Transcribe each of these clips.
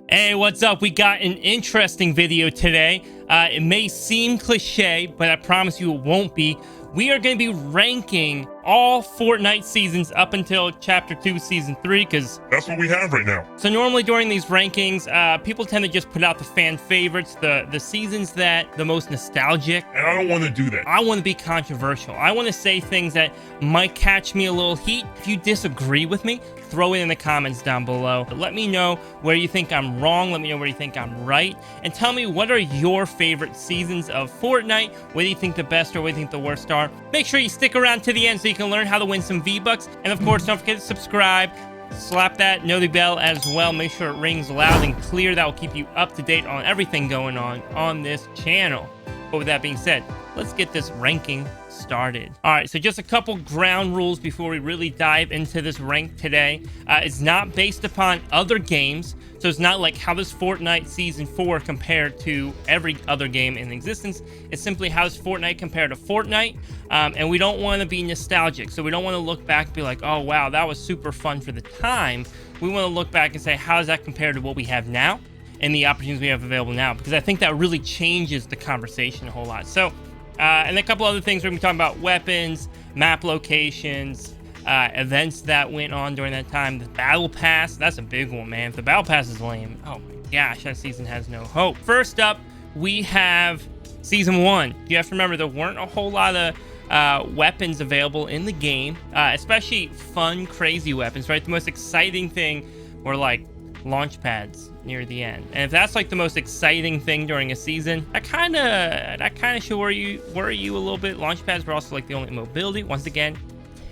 Hey, what's up? We got an interesting video today. It may seem cliche, but I promise you it won't be. We are going to be ranking all Fortnite seasons up until Chapter 2, Season 3, because that's what we have right now. So normally during these rankings, people tend to just put out the fan favorites, the seasons that the most nostalgic. And I don't want to do that. I want to be controversial. I want to say things that might catch me a little heat. If you disagree with me, throw it in the comments down below. Let me know where you think I'm wrong. Let me know where you think I'm right. And tell me, what are your favorite seasons of Fortnite? What do you think the best or what do you think the worst are? Make sure you stick around to the end so you can learn how to win some V-Bucks. And of course, don't forget to subscribe. Slap that notify bell as well. Make sure it rings loud and clear. That will keep you up to date on everything going on this channel. But with that being said, let's get this ranking started. All right, so just a couple ground rules before we really dive into this rank today. It's not based upon other games, so it's not like how does Fortnite Season 4 compare to every other game in existence. It's simply how does Fortnite compare to Fortnite, and we don't want to be nostalgic, so we don't want to look back and be like, oh wow, that was super fun for the time. We want to look back and say, how does that compare to what we have now and the opportunities we have available now, because I think that really changes the conversation a whole lot. So and a couple other things we're going to be talking about: weapons, map locations, events that went on during that time. The battle pass, that's a big one, man. If the battle pass is lame, oh my gosh, that season has no hope. First up, we have Season 1. You have to remember there weren't a whole lot of weapons available in the game, especially fun, crazy weapons, right? The most exciting thing were like launch pads near the end, and if that's like the most exciting thing during a season, that kind of should worry you a little bit. Launch pads were also like the only mobility. Once again,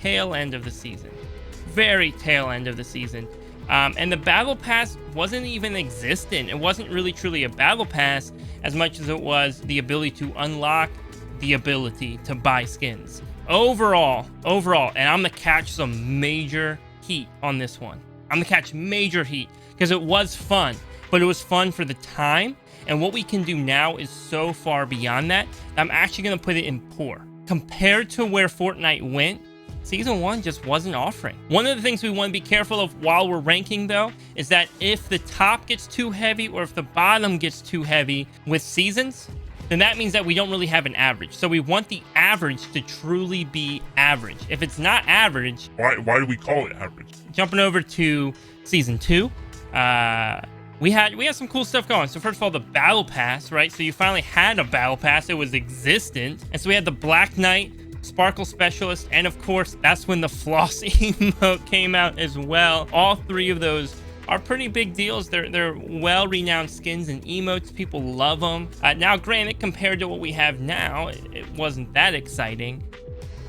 tail end of the season, very tail end of the season. And the battle pass wasn't even existent. It wasn't really truly a battle pass as much as it was the ability to unlock the ability to buy skins. Overall, and I'm gonna catch some major heat on this one. I'm gonna catch major heat because it was fun, but it was fun for the time. And what we can do now is so far beyond that. I'm actually gonna put it in poor. Compared to where Fortnite went, Season 1 just wasn't offering. One of the things we want to be careful of while we're ranking, though, is that if the top gets too heavy or if the bottom gets too heavy with seasons, then that means that we don't really have an average. So we want the average to truly be average. If it's not average... Why do we call it average? Jumping over to Season 2, we had some cool stuff going. So first of all, the battle pass, right? So you finally had a battle pass. It was existent. And so we had the Black Knight, Sparkle Specialist, and of course, that's when the Floss emote came out as well. All three of those are pretty big deals. They're well-renowned skins and emotes. People love them. Now, granted, compared to what we have now, it wasn't that exciting,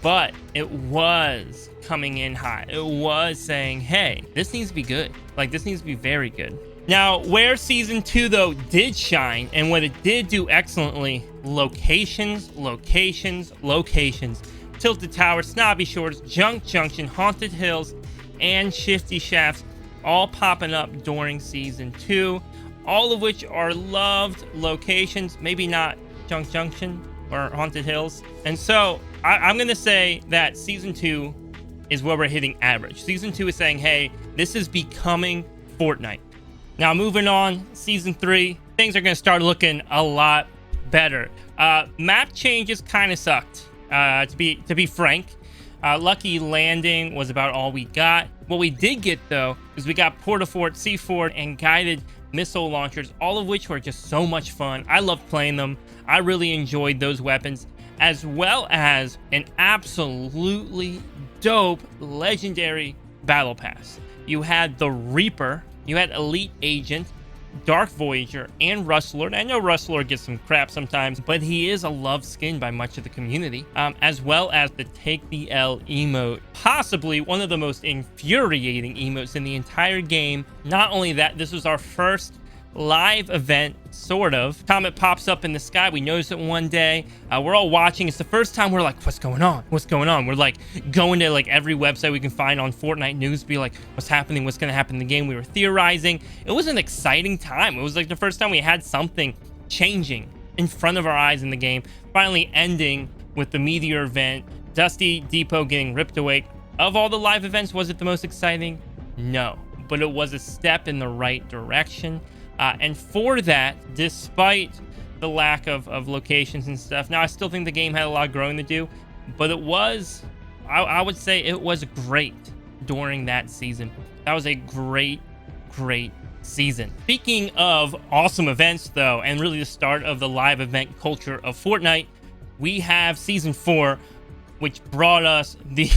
but it was coming in hot. It was saying, hey, this needs to be good. Like, this needs to be very good. Now, where Season 2, though, did shine, and what it did do excellently, locations. Tilted Tower, Snobby Shores, Junk Junction, Haunted Hills, and Shifty Shafts, all popping up during Season 2, all of which are loved locations, maybe not Junk Junction or Haunted Hills. And so I'm going to say that Season 2 is where we're hitting average. Season 2 is saying, hey, this is becoming Fortnite. Now, moving on, Season 3, things are going to start looking a lot better. Map changes kind of sucked, to be frank. Lucky Landing was about all we got. What we did get, though, is we got Port-a-Fort, C4, and guided missile launchers, all of which were just so much fun. I loved playing them. I really enjoyed those weapons, as well as an absolutely dope, legendary battle pass. You had the Reaper, you had Elite Agent, Dark Voyager, and Rustlord. I know Rustlord gets some crap sometimes, but he is a loved skin by much of the community, as well as the Take the L emote, possibly one of the most infuriating emotes in the entire game. Not only that, this was our first live event, sort of. Comet pops up in the sky. We notice it one day. We're all watching. It's the first time we're like, what's going on? What's going on? We're like going to like every website we can find on Fortnite news, be like, what's happening? What's going to happen in the game? We were theorizing. It was an exciting time. It was like the first time we had something changing in front of our eyes in the game, finally ending with the Meteor event, Dusty Depot getting ripped away. Of all the live events, was it the most exciting? No, but it was a step in the right direction. And for that, despite the lack of locations and stuff, now I still think the game had a lot of growing to do, but it was, I would say it was great during that season. That was a great season. Speaking of awesome events, though, and really the start of the live event culture of Fortnite, we have Season 4, which brought us the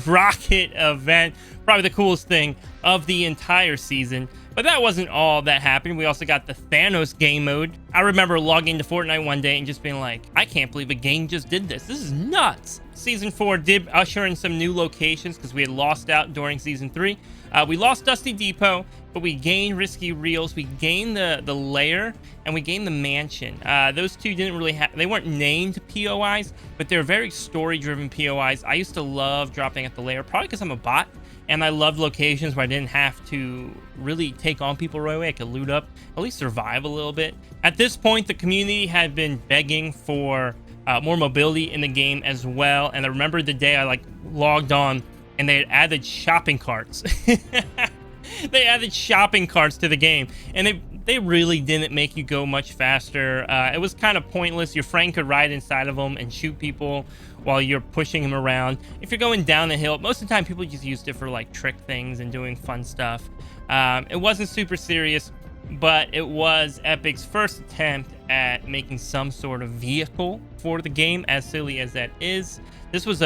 Rocket event, probably the coolest thing of the entire season. But that wasn't all that happened. We also got the Thanos game mode. I remember logging into Fortnite one day and just being like, I can't believe a game just did this. This is nuts. Season 4 did usher in some new locations because we had lost out during Season 3. We lost Dusty Depot, but we gained Risky Reels. We gained the lair, and we gained the mansion. Those two didn't really have, they weren't named POIs, but they're very story-driven POIs. I used to love dropping at the lair, probably because I'm a bot, and I loved locations where I didn't have to really take on people right away. I could loot up, at least survive a little bit. At this point, the community had been begging for more mobility in the game as well, and I remember the day I logged on and they had added shopping carts. They added shopping carts to the game, and they really didn't make you go much faster. It was kind of pointless. Your friend could ride inside of them and shoot people while you're pushing him around. If you're going down the hill, most of the time people just used it for trick things and doing fun stuff. It wasn't super serious, but it was Epic's first attempt at making some sort of vehicle for the game, as silly as that is. This was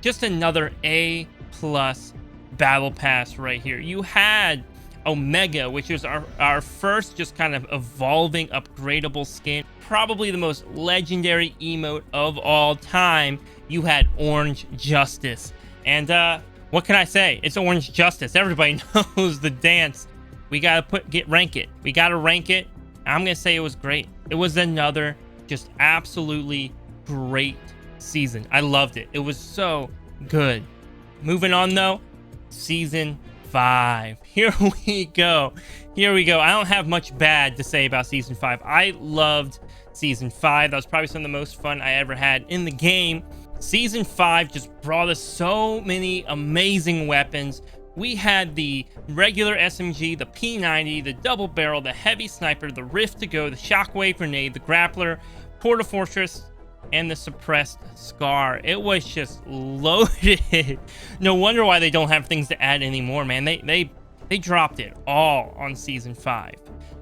just another A+ battle pass right here. You had Omega, which was our first just kind of evolving upgradable skin, probably the most legendary emote of all time. You had Orange Justice, and what can I say? It's Orange Justice. Everybody knows the dance. We gotta rank it. We gotta rank it. I'm gonna say it was great. It was another just absolutely great season. I loved it. It was so good. Moving on though, Season 5. Here we go. I don't have much bad to say about Season 5. I loved Season 5. That was probably some of the most fun I ever had in the game. Season 5 just brought us so many amazing weapons. We had the regular SMG, the P90, the double barrel, the heavy sniper, the Rift to go, the shockwave grenade, the grappler, Porta Fortress, and the suppressed scar. It was just loaded. No wonder why they don't have things to add anymore, man. They dropped it all on Season 5.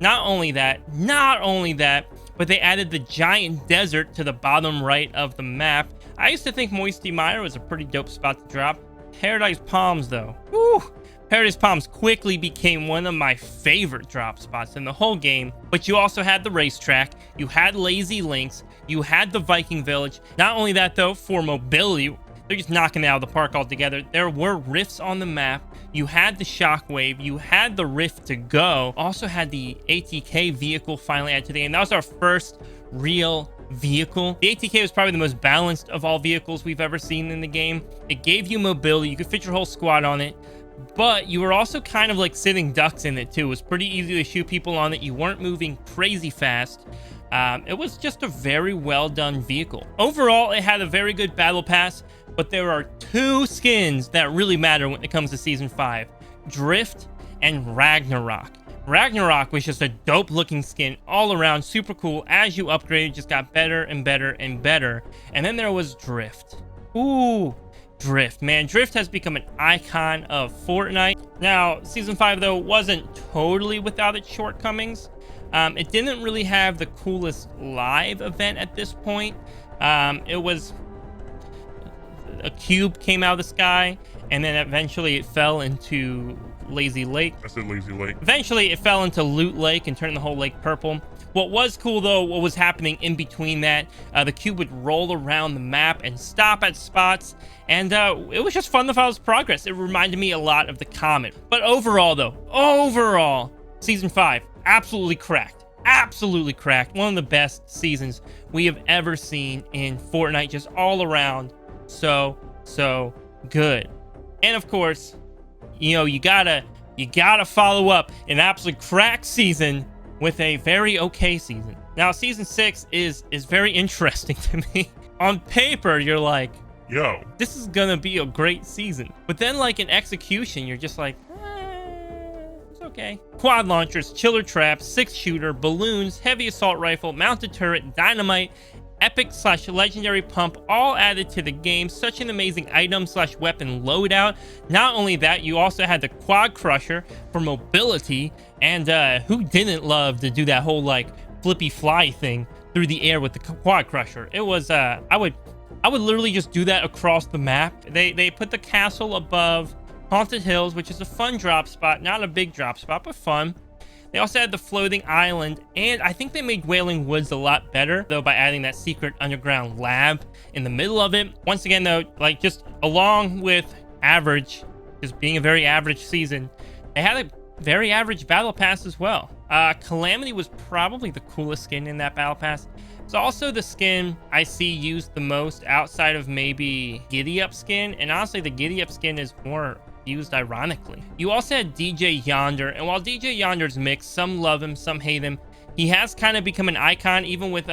Not only that, but they added the giant desert to the bottom right of the map. I used to think Moisty Mire was a pretty dope spot to drop. Paradise Palms, though. Woo! Paradise Palms quickly became one of my favorite drop spots in the whole game. But you also had the racetrack, you had Lazy Links, you had the Viking Village. Not only that, though, for mobility, they're just knocking it out of the park altogether. There were rifts on the map. You had the shockwave, you had the Rift to go, also had the ATK vehicle finally added to the game. That was our first real vehicle. The ATK was probably the most balanced of all vehicles we've ever seen in the game. It gave you mobility, you could fit your whole squad on it, but you were also kind of like sitting ducks in it too. It was pretty easy to shoot people on it. You weren't moving crazy fast. It was just a very well done vehicle. Overall, it had a very good battle pass, but there are two skins that really matter when it comes to Season 5. Drift and Ragnarok. Ragnarok was just a dope looking skin all around, super cool. As you upgraded, just got better and better and better. And then there was Drift. Ooh, Drift, man. Drift has become an icon of Fortnite. Now, Season 5, though, wasn't totally without its shortcomings. It didn't really have the coolest live event at this point. It was a cube came out of the sky, and then eventually it fell into Lazy Lake. I said Lazy Lake. Eventually it fell into Loot Lake and turned the whole lake purple. What was cool, though, what was happening in between that, the cube would roll around the map and stop at spots, and it was just fun to follow its progress. It reminded me a lot of the Comet. But overall, though, Season 5, absolutely cracked. Absolutely cracked. One of the best seasons we have ever seen in Fortnite, just all around. So good. And of course, you know, you gotta follow up an absolute crack season with a very okay season. Now, Season 6 is very interesting to me. On paper, you're like, yo, this is gonna be a great season. But then, like, in execution, you're just like, It's okay. Quad launchers, chiller traps, 6-shooter, balloons, heavy assault rifle, mounted turret, dynamite, epic/legendary pump, all added to the game. Such an amazing item/weapon loadout. Not only that, you also had the quad crusher for mobility, and who didn't love to do that whole like flippy fly thing through the air with the quad crusher? It was I would literally just do that across the map. They put the castle above Haunted Hills, which is a fun drop spot, not a big drop spot, but fun. They also had the floating island, and I think they made Wailing Woods a lot better, though, by adding that secret underground lab in the middle of it. Once again, though, like, just along with average, just being a very average season, they had a very average battle pass as well. Calamity was probably the coolest skin in that battle pass. It's also the skin I see used the most outside of maybe Giddy Up skin, and honestly, the Giddy Up skin is more used ironically. You also had DJ Yonder, and while DJ Yonder's mixed, some love him, some hate him, he has kind of become an icon, even with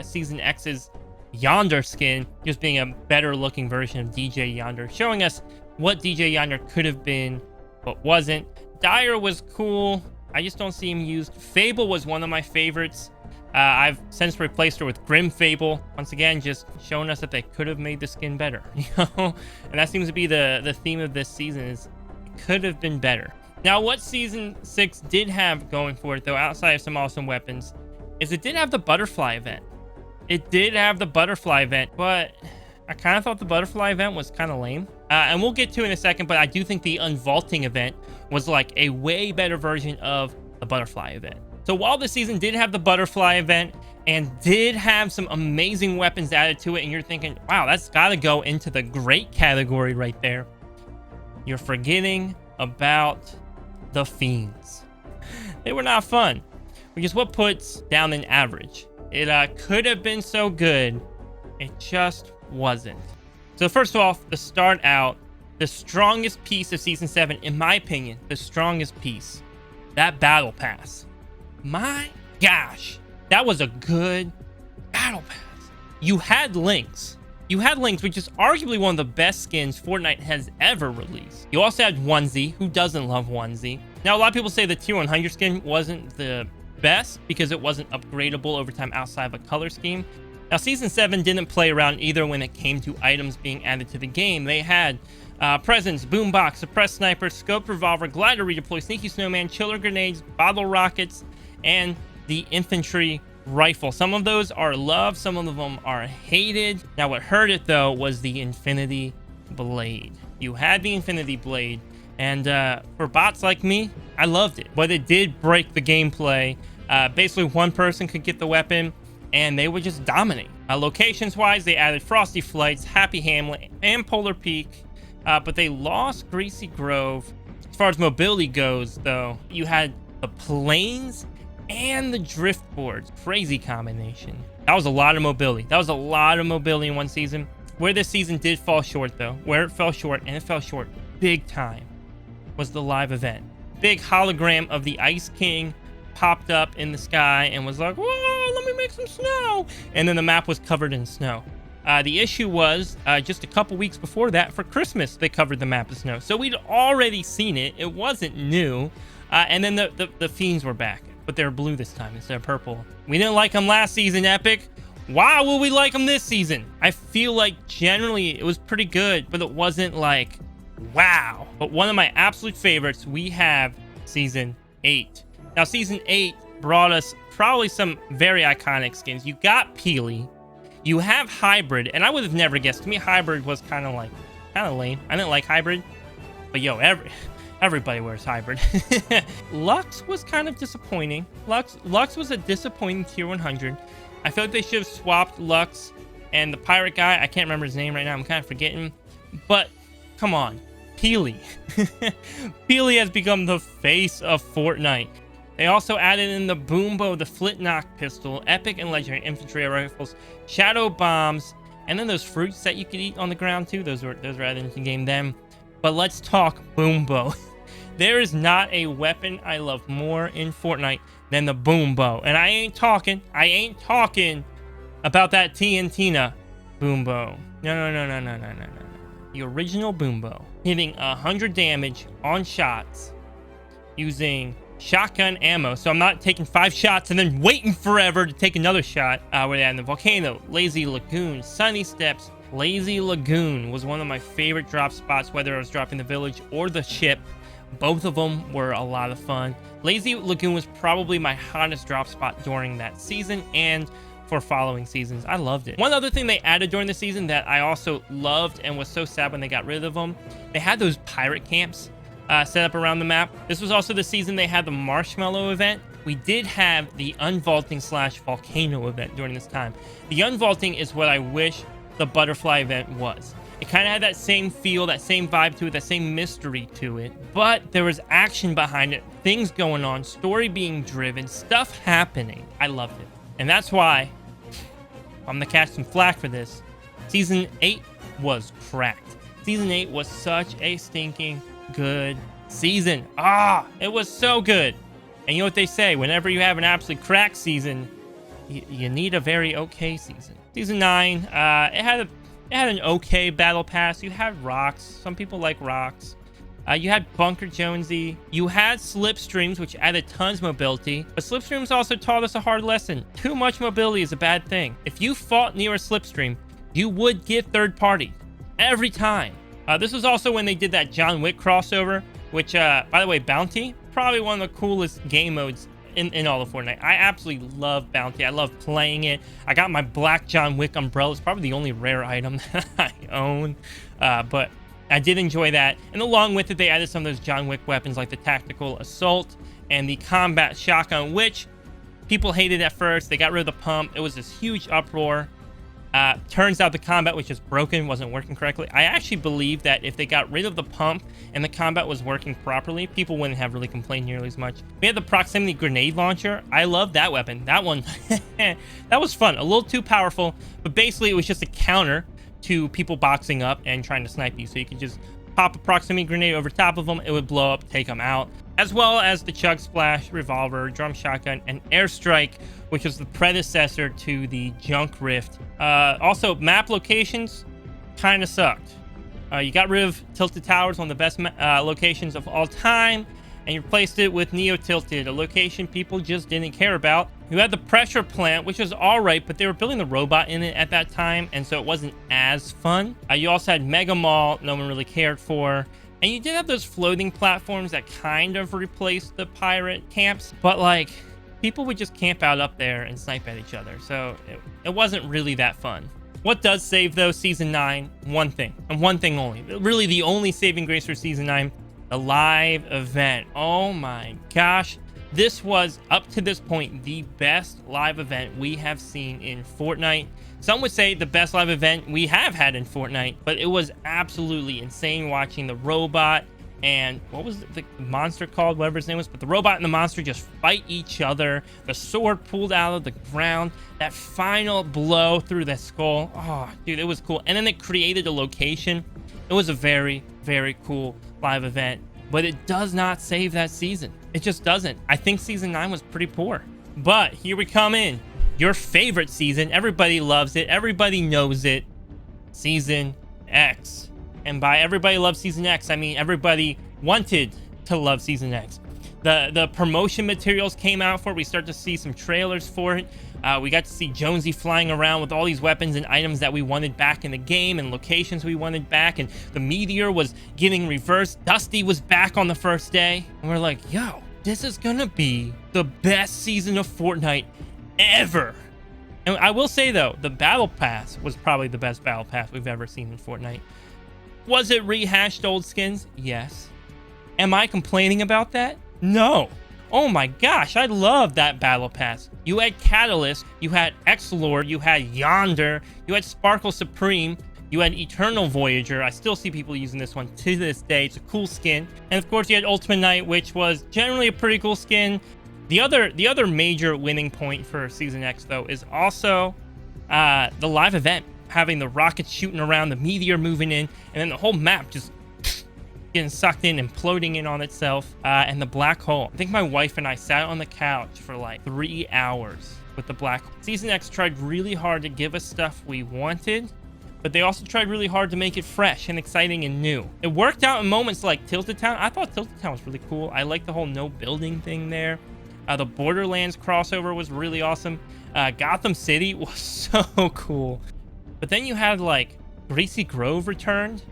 Season X's Yonder skin just being a better looking version of DJ Yonder, showing us what DJ Yonder could have been but wasn't. Dyer was cool. I just don't see him used. Fable was one of my favorites. I've since replaced her with Grim Fable. Once again, just showing us that they could have made the skin better, you know? And that seems to be the theme of this season, is it could have been better. Now, what Season 6 did have going for it, though, outside of some awesome weapons, is it did have the butterfly event. It did have the butterfly event, but I kind of thought the butterfly event was kind of lame. And we'll get to it in a second, but I do think the unvaulting event was like a way better version of the butterfly event. So while the season did have the butterfly event and did have some amazing weapons added to it, and you're thinking, wow, that's got to go into the great category right there, you're forgetting about the fiends. They were not fun, which is what puts down an average. It could have been so good, it just wasn't. So first off, to start out, the strongest piece of Season 7, in my opinion, the strongest piece, that battle pass. My gosh, that was a good battle pass. You had Lynx. You had Lynx, which is arguably one of the best skins Fortnite has ever released. You also had Onesie. Who doesn't love Onesie? Now, a lot of people say the Tier 100 skin wasn't the best because it wasn't upgradable over time outside of a color scheme. Now, Season 7 didn't play around either when it came to items being added to the game. They had Presents, Boombox, Suppressed Sniper, Scoped Revolver, Glider Redeploy, Sneaky Snowman, Chiller Grenades, Bottle Rockets, and the Infantry Rifle. Some of those are loved, some of them are hated. Now, what hurt it, though, was the Infinity Blade. You had the Infinity Blade, and for bots like me, I loved it. But it did break the gameplay. Basically, one person could get the weapon, and they would just dominate. Locations-wise, they added Frosty Flights, Happy Hamlet, and Polar Peak, but they lost Greasy Grove. As far as mobility goes, though, you had the planes and the drift boards. Crazy combination. That was a lot of mobility. That was a lot of mobility in one season. Where this season did fall short, though, where it fell short, and it fell short big time, was the live event. Big hologram of the Ice King popped up in the sky and was like, whoa, let me make some snow. And then the map was covered in snow. The issue was just a couple weeks before that, for Christmas, they covered the map in snow. So we'd already seen it. It wasn't new. And then the fiends were back, but they were blue this time instead of purple. We didn't like them last season, Epic. Why will we like them this season? I feel like generally it was pretty good, but it wasn't like, wow. But one of my absolute favorites, we have Season 8. Now, Season 8 brought us probably some very iconic skins. You got Peely. You have Hybrid, and I would have never guessed. To me, Hybrid was kind of lame. I didn't like Hybrid, but yo, everybody wears Hybrid. Lux was kind of disappointing. Lux was a disappointing Tier 100. I feel like they should have swapped Lux and the pirate guy. I can't remember his name right now. I'm kind of forgetting. But come on, Peely. Peely has become the face of Fortnite. They also added in the Boombo, the Flintlock pistol, epic and legendary infantry rifles, shadow bombs, and then those fruits that you could eat on the ground too. Those were added into the game then. But let's talk Boombo. There is not a weapon I love more in Fortnite than the Boombo. And I ain't talking about that TNTina Boombo. No. The original Boombo. Hitting 100 damage on shots using shotgun ammo, so I'm not taking 5 shots and then waiting forever to take another shot. Where they had the volcano, Lazy Lagoon, Sunny Steps. Lazy Lagoon was one of my favorite drop spots, whether I was dropping the village or the ship. Both of them were a lot of fun. Lazy Lagoon was probably my hottest drop spot during that season and for following seasons. I loved it. One other thing they added during the season that I also loved and was so sad when they got rid of them, they had those pirate camps set up around the map. This was also the season they had the marshmallow event. We did have the unvaulting / volcano event during this time. The unvaulting is what I wish the butterfly event was. It kind of had that same feel, that same vibe to it, that same mystery to it, but there was action behind it, things going on, story being driven, stuff happening. I loved it. And that's why I'm gonna catch some flack for this. Season 8 was cracked. Season 8 was such a stinking good season. It was so good. And you know what they say, whenever you have an absolutely cracked season, you need a very okay season. Season 9, it had an okay battle pass. You had rocks. Some people like rocks. You had Bunker Jonesy. You had slipstreams, which added tons of mobility. But slipstreams also taught us a hard lesson. Too much mobility is a bad thing. If you fought near a slipstream, you would get third party every time. This was also when they did that John Wick crossover, which, by the way, Bounty, probably one of the coolest game modes in all of Fortnite. I absolutely love Bounty. I love playing it. I got my black John Wick umbrella. It's probably the only rare item that I own. But I did enjoy that. And along with it, they added some of those John Wick weapons like the tactical assault and the combat shotgun, which people hated at first. They got rid of the pump. It was this huge uproar. Turns out the combat was just broken, wasn't working correctly. I actually believe that if they got rid of the pump and the combat was working properly, people wouldn't have really complained nearly as much. We had the proximity grenade launcher. I love that weapon. That one, that was fun. A little too powerful, but basically it was just a counter to people boxing up and trying to snipe you. So you could just pop a proximity grenade over top of them. It would blow up, take them out. As well as the Chug Splash, Revolver, Drum Shotgun, and Airstrike, which was the predecessor to the Junk Rift. Also, map locations kind of sucked. You got rid of Tilted Towers, one of the best locations of all time, and you replaced it with Neo Tilted, a location people just didn't care about. You had the Pressure Plant, which was alright, but they were building the robot in it at that time, and so it wasn't as fun. You also had Mega Mall, no one really cared for. And you did have those floating platforms that kind of replaced the pirate camps, but like people would just camp out up there and snipe at each other. So it wasn't really that fun. What does save though, season 9? One thing, and one thing only. Really the only saving grace for season 9, the live event. Oh my gosh. This was, up to this point, the best live event we have seen in Fortnite. Some would say the best live event we have had in Fortnite, but it was absolutely insane watching the robot and what was the monster called, whatever his name was, but the robot and the monster just fight each other. The sword pulled out of the ground, that final blow through the skull. Oh, dude, it was cool. And then it created a location. It was a very, very cool live event, but it does not save that season. It just doesn't. I think season 9 was pretty poor, but here we come in. Your favorite season, everybody loves it, everybody knows it, Season X. And by everybody loves Season X, I mean everybody wanted to love Season X. The promotion materials came out for it. We start to see some trailers for it. We got to see Jonesy flying around with all these weapons and items that we wanted back in the game and locations we wanted back. And the meteor was getting reversed. Dusty was back on the first day. And we're like, yo, this is gonna be the best season of Fortnite ever. And I will say though, the battle pass was probably the best battle pass we've ever seen in Fortnite. Was it rehashed old skins? Yes. Am I complaining about that? No. Oh my gosh, I love that battle pass. You had Catalyst, you had X-Lord, you had Yonder, you had Sparkle Supreme, you had Eternal Voyager. I still see people using this one to this day. It's a cool skin. And of course you had Ultimate Knight, which was generally a pretty cool skin. The other major winning point for Season X though is also the live event, having the rockets shooting around, the meteor moving in, and then the whole map just getting sucked in, imploding in on itself, and the black hole. I think my wife and I sat on the couch for like 3 hours with the black hole. Season X tried really hard to give us stuff we wanted, but they also tried really hard to make it fresh and exciting and new. It worked out in moments like Tilted Town. I thought Tilted Town was really cool. I like the whole no building thing there. The Borderlands crossover was really awesome. Gotham City was so cool. But then you had like Greasy Grove returned,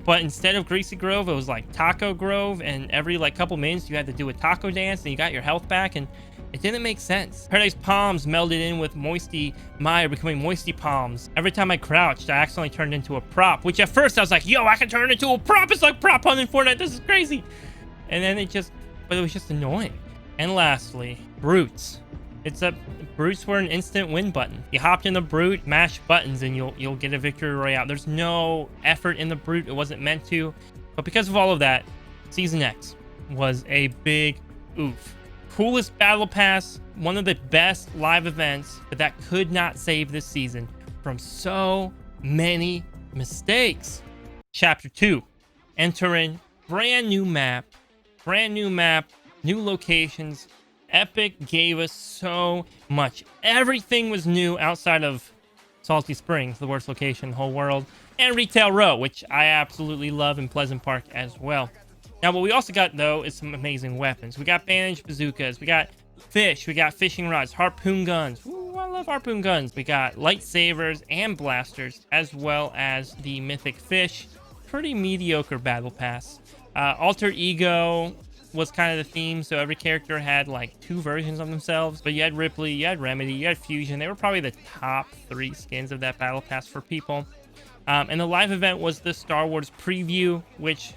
but instead of Greasy Grove, it was like Taco Grove, and every like couple minutes you had to do a taco dance and you got your health back, and it didn't make sense. Paradise Palms melded in with Moisty Mire, becoming Moisty Palms. Every time I crouched, I accidentally turned into a prop, which at first I was like, yo, I can turn into a prop. It's like prop hunting Fortnite. This is crazy. And then it was just annoying. And lastly, Brutes. Brutes were an instant win button. You hopped in the Brute, mash buttons, and you'll get a victory royale. There's no effort in the Brute. It wasn't meant to. But because of all of that, Season X was a big oof. Coolest battle pass, one of the best live events, but that could not save this season from so many mistakes. Chapter 2. Enter in brand new map, new locations. Epic gave us so much. Everything was new outside of Salty Springs, the worst location in the whole world, and Retail Row, which I absolutely love, and Pleasant Park as well. Now, what we also got, though, is some amazing weapons. We got bandage bazookas, we got fish, we got fishing rods, harpoon guns. Ooh, I love harpoon guns. We got lightsabers and blasters, as well as the mythic fish. Pretty mediocre battle pass. Alter Ego was kind of the theme, so every character had like 2 versions of themselves. But you had Ripley, you had Remedy, you had Fusion. They were probably the top 3 skins of that battle pass for people. And the live event was the Star Wars preview, which,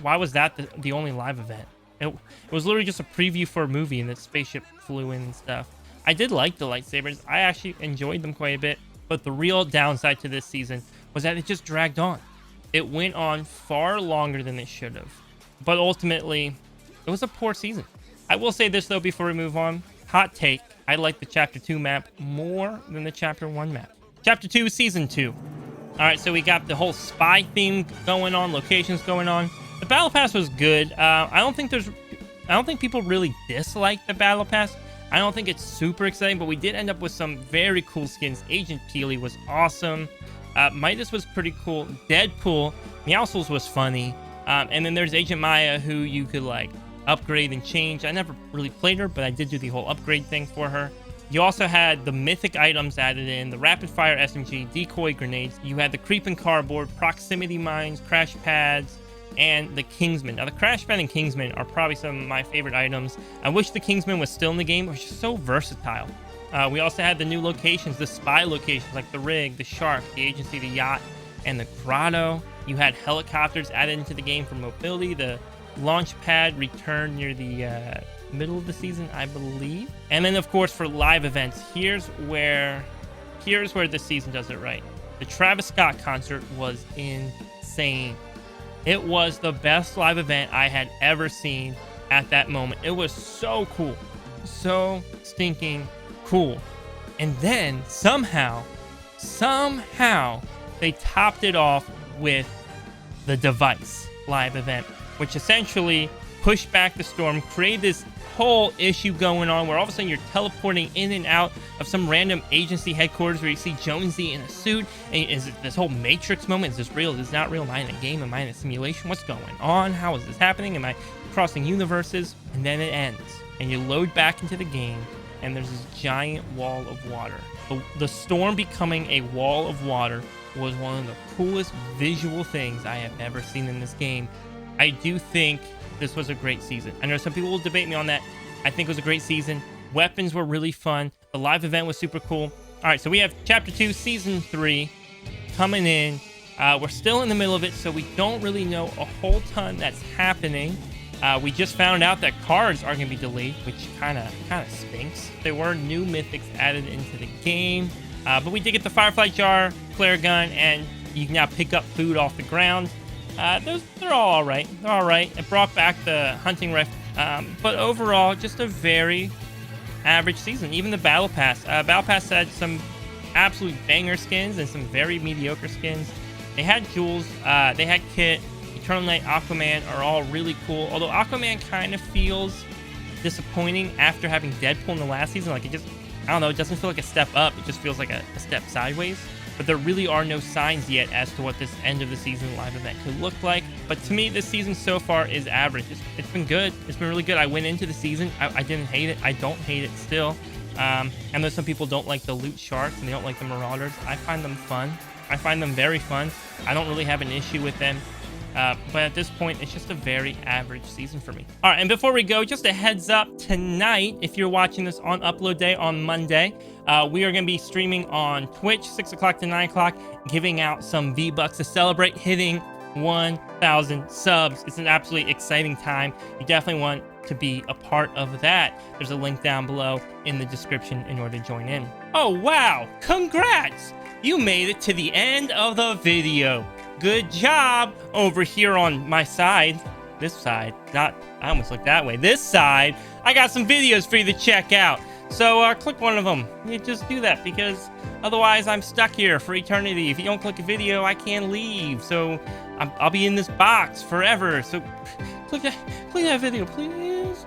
why was that the only live event? It was literally just a preview for a movie, and the spaceship flew in and stuff. I did like the lightsabers. I actually enjoyed them quite a bit. But the real downside to this season was that it just dragged on. It went on far longer than it should have. But ultimately, it was a poor season. I will say this, though, before we move on. Hot take. I like the Chapter 2 map more than the Chapter 1 map. Chapter 2, Season 2. All right, so we got the whole spy theme going on, locations going on. The Battle Pass was good. I don't think people really dislike the Battle Pass. I don't think it's super exciting, but we did end up with some very cool skins. Agent Peely was awesome. Midas was pretty cool. Deadpool, Meowscles was funny. And then there's Agent Maya, who you could like upgrade and change. I never really played her, but I did do the whole upgrade thing for her. You also had the mythic items added in, the rapid fire SMG, decoy grenades. You had the creeping cardboard, proximity mines, crash pads, and the Kingsman. Now, the crash pad and Kingsman are probably some of my favorite items. I wish the Kingsman was still in the game. It was just so versatile. We also had the new locations, the spy locations, like the rig, the shark, the agency, the yacht, and the grotto. You had helicopters added into the game for mobility. The launch pad returned near the middle of the season, I believe. And then, of course, for live events, here's where the season does it right. The Travis Scott concert was insane. It was the best live event I had ever seen at that moment. It was so cool. So stinking cool. And then somehow, they topped it off with the Device live event, which essentially pushed back the storm, created this whole issue going on where all of a sudden you're teleporting in and out of some random agency headquarters where you see Jonesy in a suit. And is it this whole Matrix moment? Is this real? Is this not real? Am I in a game? Am I in a simulation? What's going on? How is this happening? Am I crossing universes? And then it ends. And you load back into the game, and there's this giant wall of water. The storm becoming a wall of water was one of the coolest visual things I have ever seen in this game. I do think this was a great season. I know some people will debate me on that. I think it was a great season. Weapons were really fun. The live event was super cool. All right, so we have Chapter 2, Season 3 coming in. We're still in the middle of it, so we don't really know a whole ton that's happening. We just found out that cards are going to be delayed, which kind of stinks. There were new mythics added into the game, but we did get the Firefly Jar, Flare Gun, and you can now pick up food off the ground. They're all right. They're all right. It brought back the hunting rifle, but overall, just a very average season. Even the Battle Pass. Battle Pass had some absolute banger skins and some very mediocre skins. They had Jules. They had Kit. Eternal Night, Aquaman are all really cool. Although Aquaman kind of feels disappointing after having Deadpool in the last season. Like, it just, I don't know, it doesn't feel like a step up. It just feels like a step sideways. but there really are no signs yet as to what this end of the season live event could look like. But to me, this season so far is average. It's been good. It's been really good. I went into the season. I didn't hate it. I don't hate it still. I know some people don't like the loot sharks and they don't like the marauders. I find them fun. I find them very fun. I don't really have an issue with them. But at this point, it's just a very average season for me. All right, and before we go, just a heads up, tonight, if you're watching this on upload day on Monday, we are going to be streaming on Twitch, 6 o'clock to 9 o'clock, giving out some V-Bucks to celebrate hitting 1,000 subs. It's an absolutely exciting time. You definitely want to be a part of that. There's a link down below in the description in order to join in. Oh, wow. Congrats. You made it to the end of the video. Good job over here on my side. This side. I almost looked that way. This side. I got some videos for you to check out. So click one of them. You just do that because otherwise I'm stuck here for eternity. If you don't click a video, I can't leave. So I'll be in this box forever. So click that video, please.